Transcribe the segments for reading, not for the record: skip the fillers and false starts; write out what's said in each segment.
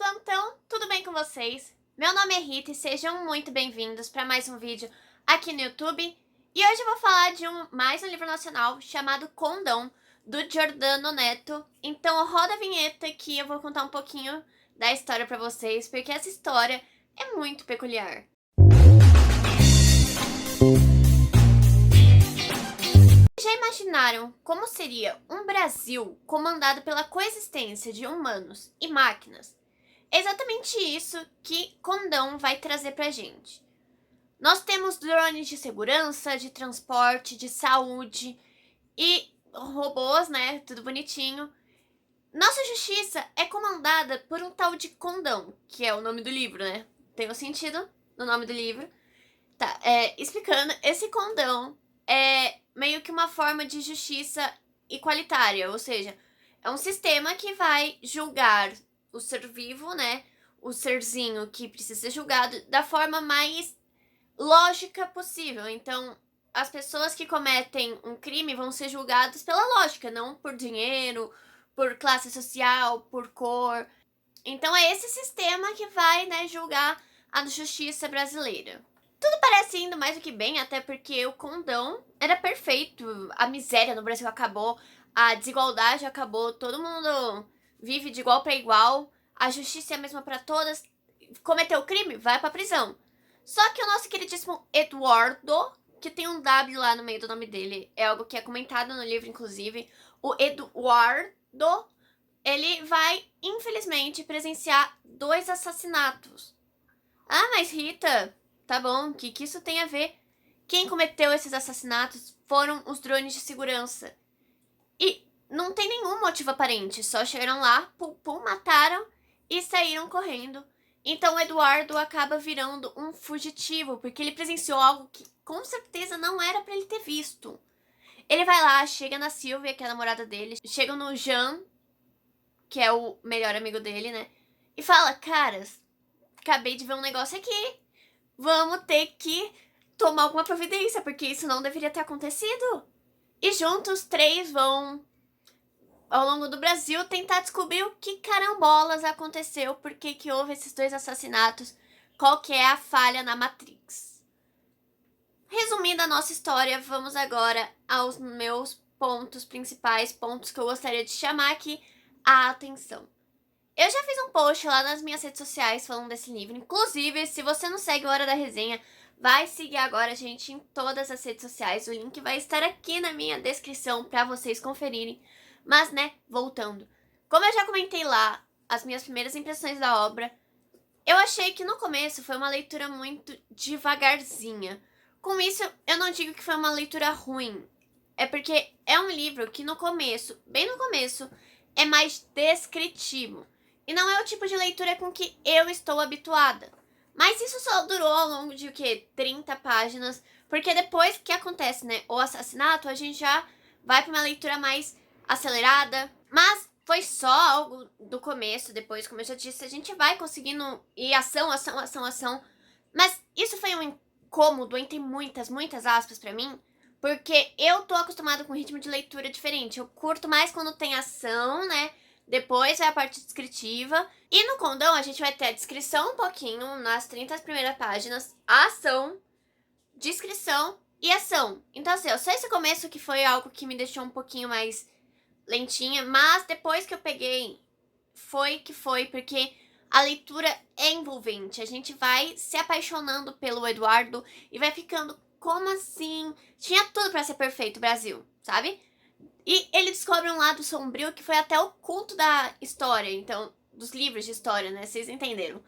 plantão, tudo bem com vocês? Meu nome é Rita e sejam muito bem-vindos para mais um vídeo aqui no YouTube. E hoje eu vou falar de mais um livro nacional chamado Condão, do Giordano Neto. Então roda a vinheta que eu vou contar um pouquinho da história para vocês, porque essa história é muito peculiar. Já imaginaram como seria um Brasil comandado pela coexistência de humanos e máquinas? É exatamente isso que Condão vai trazer pra gente. Nós temos drones de segurança, de transporte, de saúde e robôs, né? Tudo bonitinho. Nossa justiça é comandada por um tal de Condão, que é o nome do livro, né? Tem um sentido no nome do livro. Tá, explicando, esse Condão é meio que uma forma de justiça igualitária, ou seja, é um sistema que vai julgar o ser vivo, né? O serzinho que precisa ser julgado da forma mais lógica possível. Então, as pessoas que cometem um crime vão ser julgadas pela lógica, não por dinheiro, por classe social, por cor. Então, é esse sistema que vai, né, julgar a justiça brasileira. Tudo parece indo mais do que bem, até porque o condão era perfeito. A miséria no Brasil acabou, a desigualdade acabou, todo mundo vive de igual para igual, a justiça é a mesma para todas. Cometeu crime, vai pra prisão. Só que o nosso queridíssimo Eduardo, que tem um W lá no meio do nome dele, é algo que é comentado no livro, inclusive. O Eduardo, ele vai, infelizmente, presenciar 2 assassinatos. Ah, mas Rita, tá bom, o que isso tem a ver? Quem cometeu esses assassinatos foram os drones de segurança. E não tem nenhum motivo aparente, só chegaram lá, pum, pum, mataram e saíram correndo. Então o Eduardo acaba virando um fugitivo, porque ele presenciou algo que com certeza não era pra ele ter visto. Ele vai lá, chega na Silvia, que é a namorada dele, chega no Jean, que é o melhor amigo dele, né? E fala, caras, acabei de ver um negócio aqui. Vamos ter que tomar alguma providência, porque isso não deveria ter acontecido. E juntos, os 3 vão, ao longo do Brasil, tentar descobrir o que carambolas aconteceu, por que houve esses 2 assassinatos, qual que é a falha na Matrix. Resumindo a nossa história, vamos agora aos meus pontos principais, pontos que eu gostaria de chamar aqui a atenção. Eu já fiz um post lá nas minhas redes sociais falando desse livro. Inclusive, se você não segue o Hora da Resenha, vai seguir agora, gente, em todas as redes sociais. O link vai estar aqui na minha descrição para vocês conferirem. Mas, né, voltando. Como eu já comentei lá, as minhas primeiras impressões da obra, eu achei que no começo foi uma leitura muito devagarzinha. Com isso, eu não digo que foi uma leitura ruim. É porque é um livro que no começo, bem no começo, é mais descritivo. E não é o tipo de leitura com que eu estou habituada. Mas isso só durou ao longo de o quê? 30 páginas. Porque depois que acontece, né, o assassinato, a gente já vai para uma leitura mais acelerada. Mas foi só algo do começo, depois, como eu já disse, a gente vai conseguindo ir ação, ação, ação, ação. Mas isso foi um incômodo, entre muitas, muitas aspas pra mim. Porque eu tô acostumada com um ritmo de leitura diferente. Eu curto mais quando tem ação, né? Depois vai a parte descritiva. E no condão a gente vai ter a descrição um pouquinho, nas 30 primeiras páginas, a ação, descrição e ação. Então, assim, só esse começo que foi algo que me deixou um pouquinho mais lentinha, mas depois que eu peguei, foi que foi, porque a leitura é envolvente. A gente vai se apaixonando pelo Eduardo e vai ficando, como assim? Tinha tudo pra ser perfeito, Brasil, sabe? E ele descobre um lado sombrio que foi até oculto da história, então, dos livros de história, né? Vocês entenderam.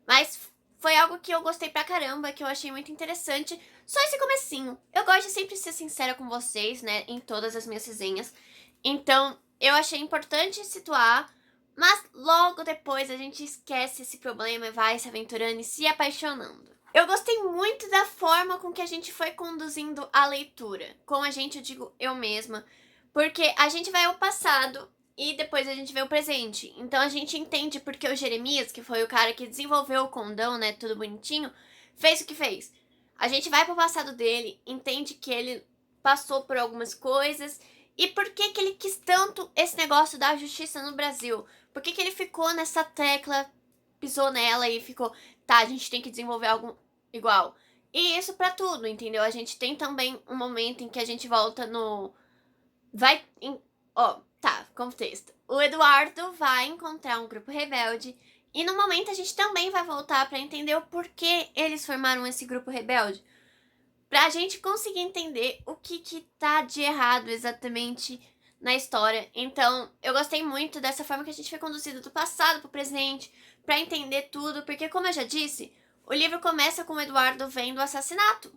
Mas foi algo que eu gostei pra caramba, que eu achei muito interessante. Só esse comecinho. Eu gosto de sempre ser sincera com vocês, né? Em todas as minhas resenhas. Então, eu achei importante situar, mas logo depois a gente esquece esse problema e vai se aventurando e se apaixonando. Eu gostei muito da forma com que a gente foi conduzindo a leitura. Com a gente, eu digo eu mesma. Porque a gente vai ao passado e depois a gente vê o presente. Então a gente entende porque o Jeremias, que foi o cara que desenvolveu o condão, né, tudo bonitinho, fez o que fez. A gente vai pro passado dele, entende que ele passou por algumas coisas e por que ele quis tanto esse negócio da justiça no Brasil. Por que ele ficou nessa tecla pisou nela e ficou, tá, a gente tem que desenvolver algo igual. E isso pra tudo, entendeu? A gente tem também um momento em que a gente volta no... Tá, contexto. O Eduardo vai encontrar um grupo rebelde e no momento a gente também vai voltar pra entender o porquê eles formaram esse grupo rebelde. Pra gente conseguir entender o que tá de errado exatamente na história. Então, eu gostei muito dessa forma que a gente foi conduzido do passado pro presente, pra entender tudo, porque como eu já disse, o livro começa com o Eduardo vendo o assassinato.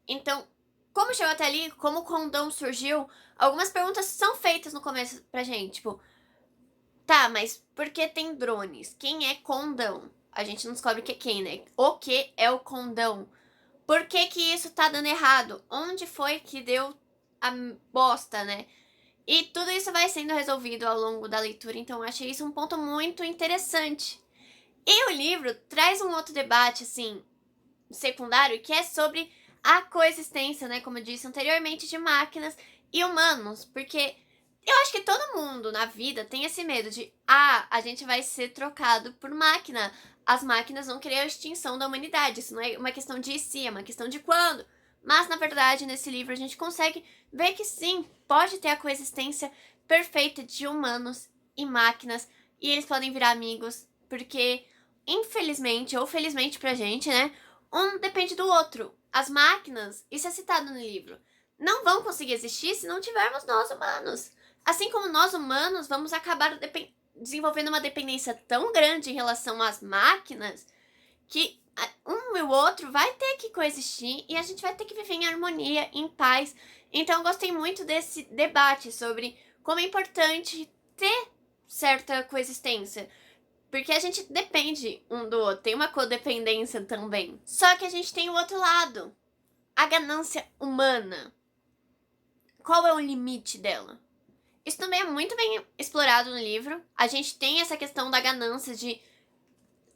Então, como chegou até ali, como o condão surgiu, algumas perguntas são feitas no começo pra gente, tipo, tá, mas por que tem drones? Quem é condão? A gente não descobre que é quem, né? O que é o condão? Por que que isso tá dando errado? Onde foi que deu a bosta, né? E tudo isso vai sendo resolvido ao longo da leitura, então eu achei isso um ponto muito interessante. E o livro traz um outro debate, assim, secundário, que é sobre a coexistência, né, como eu disse anteriormente, de máquinas e humanos, porque eu acho que todo mundo na vida tem esse medo de, a gente vai ser trocado por máquina, as máquinas vão querer a extinção da humanidade, isso não é uma questão de si, é uma questão de quando. Mas, na verdade, nesse livro a gente consegue ver que sim, pode ter a coexistência perfeita de humanos e máquinas, e eles podem virar amigos, porque, infelizmente, ou felizmente pra gente, né, um depende do outro. As máquinas, isso é citado no livro, não vão conseguir existir se não tivermos nós humanos. Assim como nós humanos vamos acabar desenvolvendo uma dependência tão grande em relação às máquinas que um e o outro vai ter que coexistir e a gente vai ter que viver em harmonia, em paz. Então eu gostei muito desse debate sobre como é importante ter certa coexistência. Porque a gente depende um do outro, tem uma codependência também. Só que a gente tem o outro lado, a ganância humana. Qual é o limite dela? Isso também é muito bem explorado no livro. A gente tem essa questão da ganância de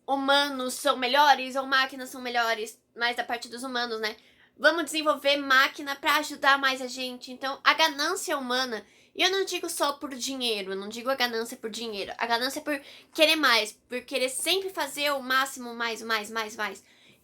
humanos são melhores ou máquinas são melhores, mais da parte dos humanos, né? Vamos desenvolver máquina para ajudar mais a gente. Então, a ganância humana, e eu não digo só por dinheiro, eu não digo a ganância por dinheiro, a ganância por querer mais, por querer sempre fazer o máximo, mais.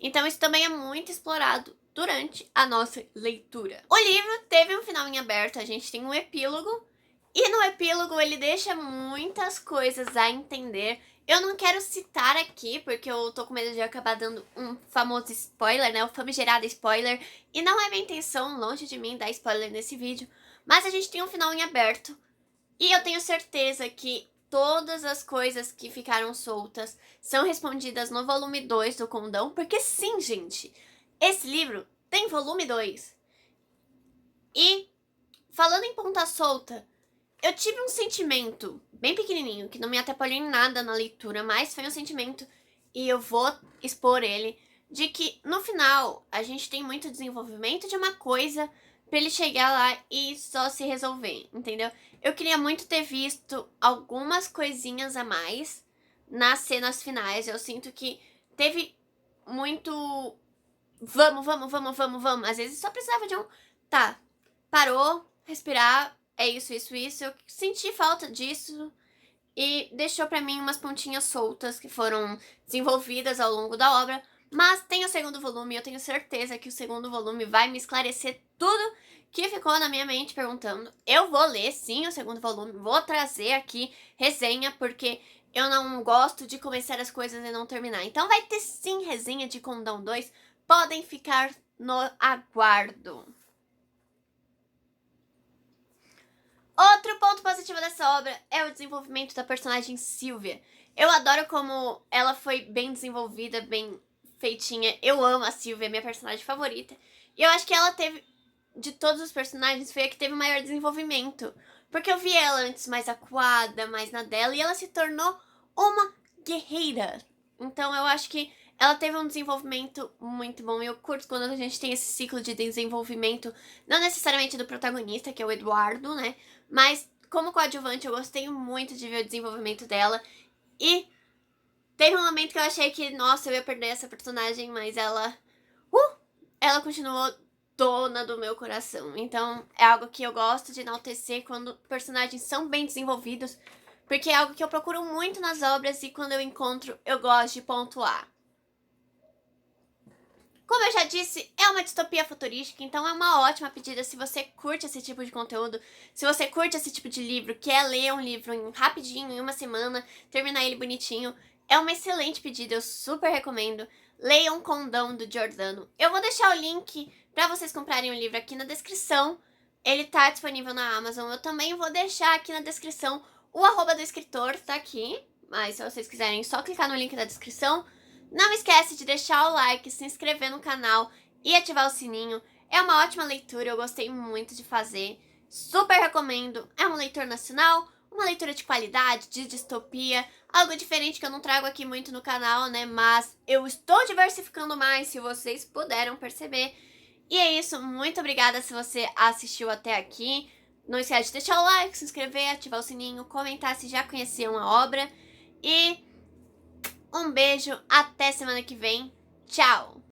Então, isso também é muito explorado durante a nossa leitura. O livro teve um final em aberto, a gente tem um epílogo, e no epílogo ele deixa muitas coisas a entender. Eu não quero citar aqui, porque eu tô com medo de acabar dando um famoso spoiler, né? O famigerado spoiler. E não é minha intenção, longe de mim, dar spoiler nesse vídeo. Mas a gente tem um final em aberto. E eu tenho certeza que todas as coisas que ficaram soltas são respondidas no volume 2 do Condão. Porque sim, gente, esse livro tem volume 2. E, falando em ponta solta, eu tive um sentimento bem pequenininho, que não me atrapalhou em nada na leitura, mas foi um sentimento, e eu vou expor ele, de que no final a gente tem muito desenvolvimento de uma coisa pra ele chegar lá e só se resolver, entendeu? Eu queria muito ter visto algumas coisinhas a mais nas cenas finais. Eu sinto que teve muito vamos. Às vezes só precisava de um tá, parou, respirar, é isso. Eu senti falta disso e deixou pra mim umas pontinhas soltas que foram desenvolvidas ao longo da obra. Mas tem o segundo volume e eu tenho certeza que o segundo volume vai me esclarecer tudo que ficou na minha mente perguntando. Eu vou ler, sim, o segundo volume, vou trazer aqui resenha, porque eu não gosto de começar as coisas e não terminar. Então vai ter sim resenha de Condão 2, podem ficar no aguardo. Outro ponto positivo dessa obra é o desenvolvimento da personagem Sylvia. Eu adoro como ela foi bem desenvolvida, bem feitinha. Eu amo a Sylvia, minha personagem favorita. E eu acho que ela teve, de todos os personagens, foi a que teve o maior desenvolvimento. Porque eu vi ela antes mais acuada, mais na dela, e ela se tornou uma guerreira. Então eu acho que ela teve um desenvolvimento muito bom. Eu curto quando a gente tem esse ciclo de desenvolvimento, não necessariamente do protagonista, que é o Eduardo, né? Mas como coadjuvante eu gostei muito de ver o desenvolvimento dela. E teve um momento que eu achei que, nossa, eu ia perder essa personagem, mas ela continuou dona do meu coração. Então é algo que eu gosto de enaltecer quando personagens são bem desenvolvidos, porque é algo que eu procuro muito nas obras e quando eu encontro, eu gosto de pontuar. Como eu já disse, é uma distopia futurística, então é uma ótima pedida se você curte esse tipo de conteúdo, se você curte esse tipo de livro, quer ler um livro rapidinho, em uma semana, terminar ele bonitinho, é uma excelente pedida, eu super recomendo. Leiam Condão, do Giordano. Eu vou deixar o link para vocês comprarem o livro aqui na descrição, ele tá disponível na Amazon. Eu também vou deixar aqui na descrição o @ do escritor, tá aqui, mas se vocês quiserem só clicar no link da descrição. Não esquece de deixar o like, se inscrever no canal e ativar o sininho. É uma ótima leitura, eu gostei muito de fazer. Super recomendo. É uma leitura nacional, uma leitura de qualidade, de distopia, algo diferente que eu não trago aqui muito no canal, né? Mas eu estou diversificando mais, se vocês puderam perceber. E é isso, muito obrigada se você assistiu até aqui. Não esquece de deixar o like, se inscrever, ativar o sininho, comentar se já conheciam a obra. E um beijo, até semana que vem. Tchau!